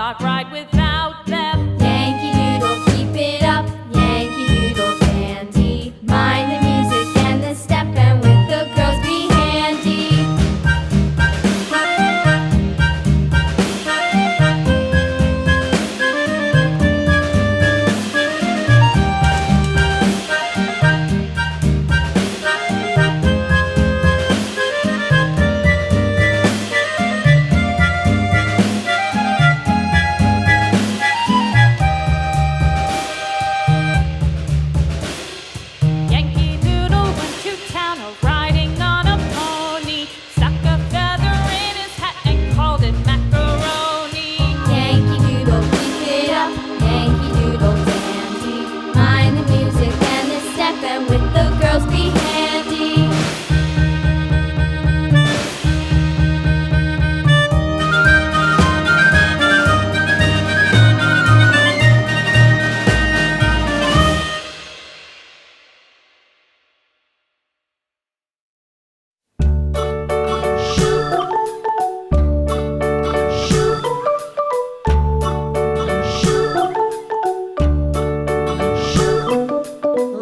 cannot ride without them. Yankee Doodle, keep it up, Yankee Doodle dandy. Mind the music and the step, and with the girls be handy. Yankee Doodle went to town riding on a pony, stuck a feather in his hat and called it macaroni. Yankee Doodle, keep it up, Yankee Doodle dandy. Mind the music and the step, and with the girls be handy.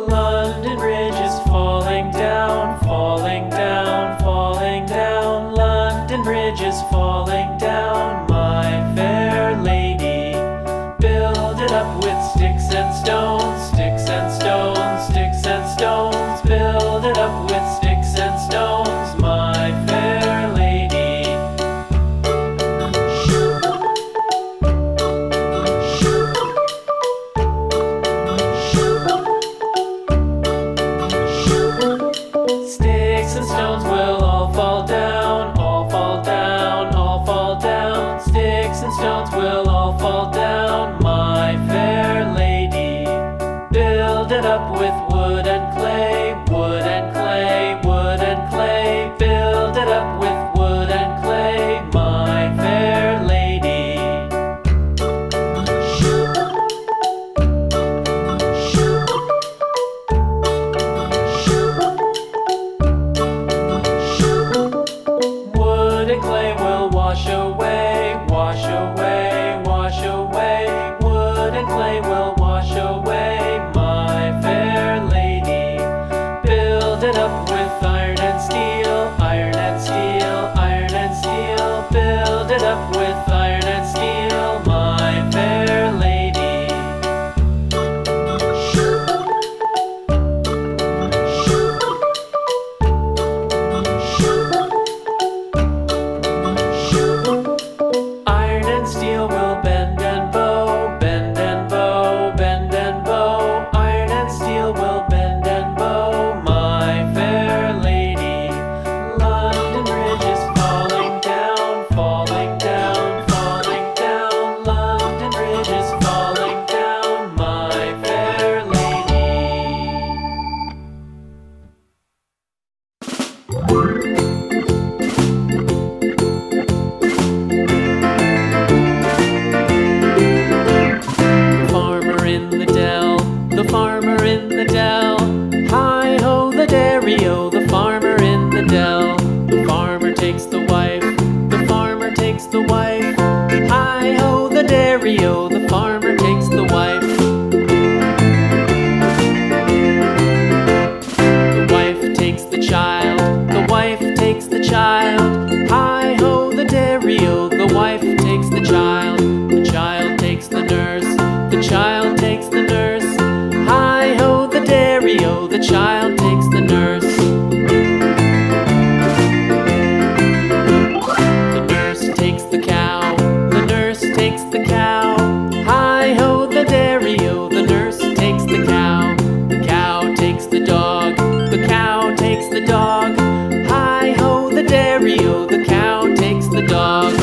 London Bridge is falling down, falling down, falling down. London Bridge is falling down, my fair lady. Build it up with sticks and stones, sticks and stones, sticks and stones. Build it up with sticks and stones, my fair lady. Sticks and stones will all fall down, all fall down, all fall down. Sticks and stones will all fall down, my fair lady. Build it up with wood and clay, wood and clay, wood and clay. Build it up with wood and clay, my fair lady. Wood and clay will wash away, wash away, wash away. Wood and clay will wash away, my fair lady. Build it up with iron and steel, iron and steel, iron and steel. Build it up with iron and steel, my fair lady. Iron and steel will bend and bow, bend and bow, bend and bow. Iron and steel will bend and bow, my fair lady. London Bridge is falling down, falling down, falling down. London Bridge is falling down, my fair lady. The farmer in the dell, the farmer in the dell. Hi-ho the dairy-o, the farmer in the dell. The farmer takes the wife, the farmer takes the wife. Hi-ho the dairy-o, the farmer takes the wife. The wife takes the child, the wife takes the child. Hi-ho the dairy-o, the wife takes the child. The child takes the nurse, the child takes the nurse. Hi-ho the dairy-o, the child takes the nurse. The nurse takes the cow, the nurse takes the cow. Hi-ho the dairy-o, the nurse takes the cow. The cow takes the dog, the cow takes the dog. Hi-ho the dairy-o, the cow takes the dog.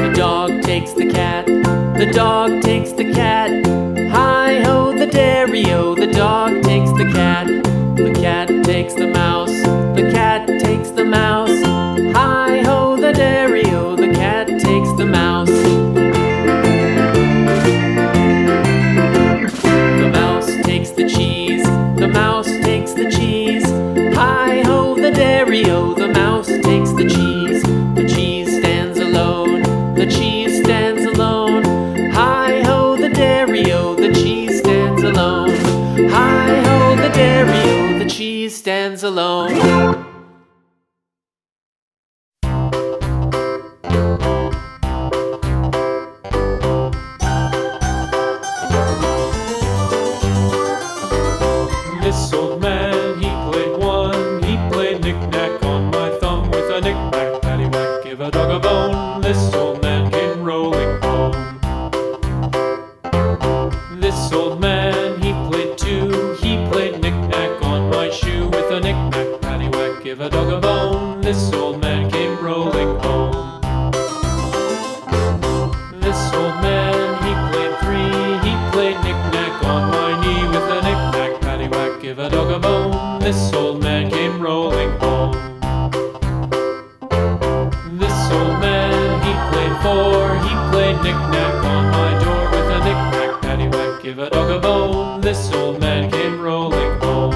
The dog takes the cat, the dog takes the cat. Hi-ho give a dog a bone. This old man came rolling home. This old man, he played too. He played knick-knack on my shoe with a knick-knack, paddywhack, give a dog a bone. This old man came rolling home. This old man, he played three. He played knick-knack on my knee with a knick-knack, paddywhack, give a dog a bone. This old man came rolling home. This old man, he played four. He played knick-knack on my door with a knick-knack, paddywhack, give a dog a bone. This old man came rolling home.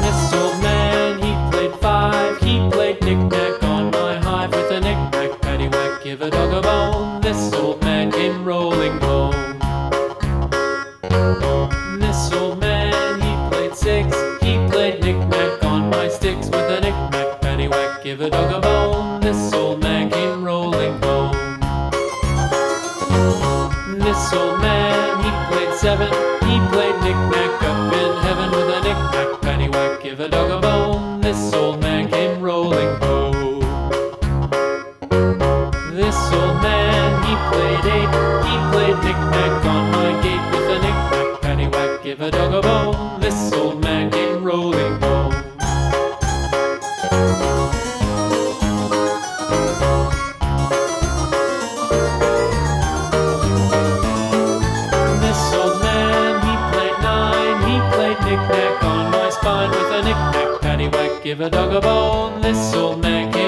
This old man, he played five. He played knick-knack on my hive with a knick-knack, paddywhack, give a dog a bone. This old man came rolling home. This old man, he played six. He played knick-knack on my sticks with a knick-knack, paddywhack, give a dog a bone. This old man came rolling home. This old man, he played seven. He played knick-knack up in heaven with a knick-knack, paddywhack, give a dog a bone. This old man came rolling home. This old man, he played eight. He played knick-knack on my gate with a knick-knack, paddywhack, give a dog a bone. This old man came rolling home. This old man, he played nine. He played knick-knack on my spine with a knick-knack, paddywhack, give a dog a bone. This old man came